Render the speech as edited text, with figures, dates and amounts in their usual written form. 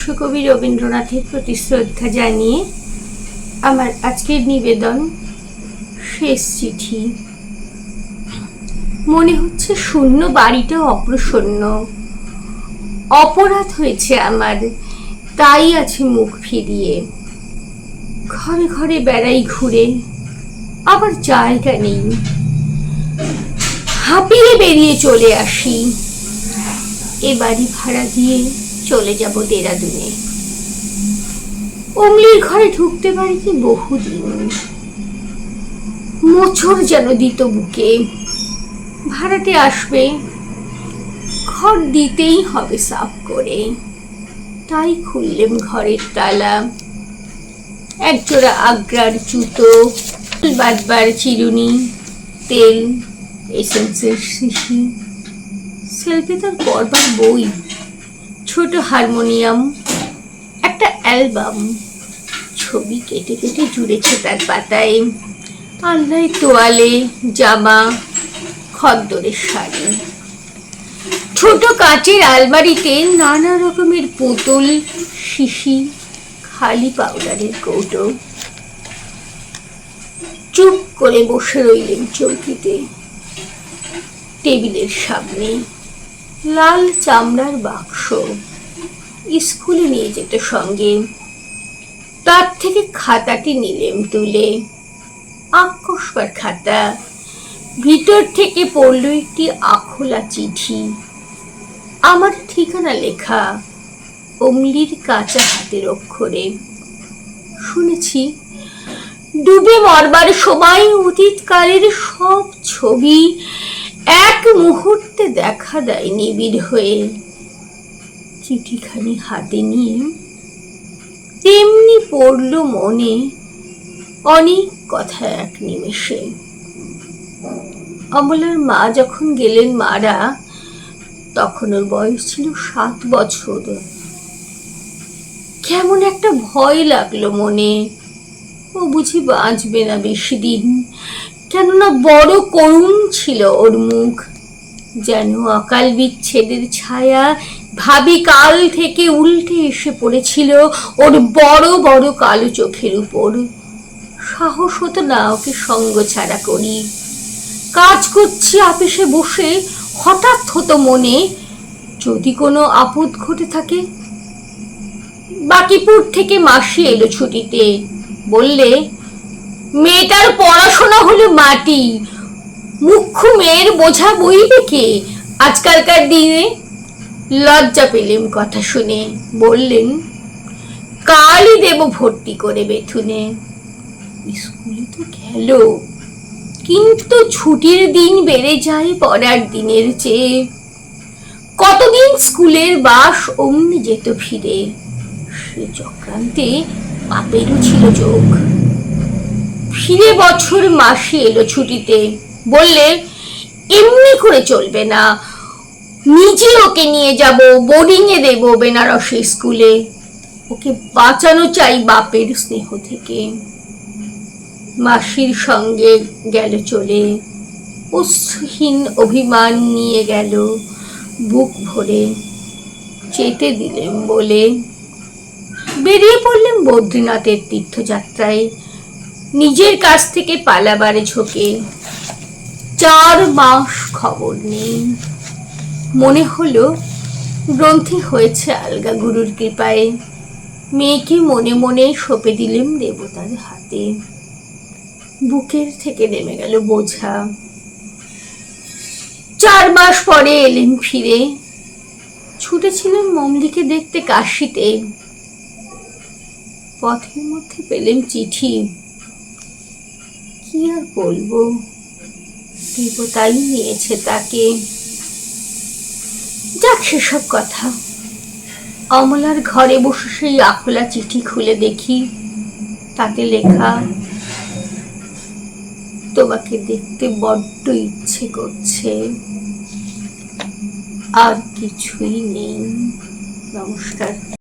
কবি রবীন্দ্রনাথের প্রতি শ্রদ্ধা জানিয়ে আমার আজকের নিবেদন শেষ চিঠি। মনে হচ্ছে শূন্য বাড়িটা অপ্রসন্ন, অপরাধ হয়েছে আমার, তাই আছে মুখ ফিরিয়ে। ঘরে ঘরে বেড়াই ঘুরে, আবার জায়গা নেই, হাঁপিয়ে বেরিয়ে চলে আসি। এ বাড়ি ভাড়া দিয়ে চলে যাব দেরাদুনে। অমলির ঘরে ঢুকতে পারি কি বহুদিন, মোচড় যেন দিত বুকে। ভাড়াতে আসবে, ঘর দিতেই হবে সাফ করে। তাই খুললেম ঘরের তালা, একজোড়া আগ্রার জুতো, বাদবার চিরুনি, তেল, এসেন্সের শিশি, সেলফি তার পড়বার বই, ছোট হারমোনিয়াম, একটা অ্যালবাম, ছবি কেটে কেটে জুড়েছে তার পাতায়, আলনায় তোয়ালে, জামা, খদ্দরের শাড়ি। ছোট কাচের আলমারিতে নানা রকমের পুতুল, শিশি, খালি পাউডারের কৌটো। চুপ করে বসে রইলেন চৌকিতে। টেবিলের সামনে লাল চামড়ার বাক্স, স্কুলে নিয়ে যেত সঙ্গে। তার থেকে খাতাটি নিলেম তুলে, আঁকবার খাতা। ভিতর থেকে পড়ল একটি আখোলা চিঠি, আমার ঠিকানা লেখা অমলির কাঁচা হাতের অক্ষরে। শুনেছি ডুবে মরবার সময় অতীতকালের সব ছবি এক মুহূর্তে দেখা দেয় নিবিড় হয়ে। চিঠিখানি হাতে নিয়ে তেমনি পড়ল মনে অনেক কথা এক নিমেষে। অমলার মা যখন গেলেন মারা, তখন ওর বয়স ছিল 7 বছর। কেমন একটা ভয় লাগলো মনে, ও বুঝি বাঁচবে না বেশি দিন। কেননা বড় করুণ ছিল ওর মুখ, যেন অকাল বিচ্ছেদের ছায়া ভাবি কাল থেকে উল্টে এসে পড়েছিল ওর বড় বড় কালো চোখের উপর। সাহস হতো না ওকে সঙ্গ ছাড়া করি। কাজ করছি আপিসে বসে, হঠাৎ হতো মনে যদি কোনো আপদ ঘটে থাকে। বাকিপুর থেকে মাসি এলো ছুটিতে, বললে মেয়েটার পড়াশোনা হলো মাটি, মুখ্য মেয়ের বোঝা বইবে কে আজকালকার দিনে। লজ্জা পেলেম কথা শুনে, বললেন কালই দেব ভর্তি করে বেথুনে। স্কুলে তো গেল, কিন্তু ছুটির দিন বেড়ে যায় পড়ার দিনের চেয়ে। কতদিন স্কুলের বাস অমনি যেত ফিরে, সে চক্রান্তে বাপেরও ছিল যোগ। ফিরে বছর মাসি এলো ছুটিতে, বললে এমনি করে চলবে না, নিজে ওকে নিয়ে যাব, বোর্ডিং এ দেব বেনারসি স্কুলে। ওকে বাঁচানো চাই বাপের স্নেহ থেকে। মাসির সঙ্গে গেল চলে, অশ্রুহীন অভিমান নিয়ে গেল বুক ভরে। যেতে দিলেম বলে বেরিয়ে পড়লেন বদ্রীনাথের তীর্থযাত্রায়, নিজের কাছ থেকে পালাবারে ঝোঁকে। 4 মাস খবর নেই। মনে হলো গ্রন্থি হয়েছে আলগা গুরুর কৃপায়। মেয়েকে মনে মনে সঁপে দিলেম দেবতার হাতে। বুকের থেকে নেমে গেল বোঝা। 4 মাস পরে এলেন ফিরে। ছুটেছিলাম মমলিকে দেখতে কাশিতে। পথের মধ্যে পেলেম চিঠি, কি আর বলবো, দেবতাই নিয়েছে তাকে। যাক সেসব কথা। অমলার ঘরে বসে সেই আখোলা চিঠি খুলে দেখি, তাতে লেখা তোমাকে দেখতে বড্ড ইচ্ছে করছে। আর কিছুই নেই। নমস্কার।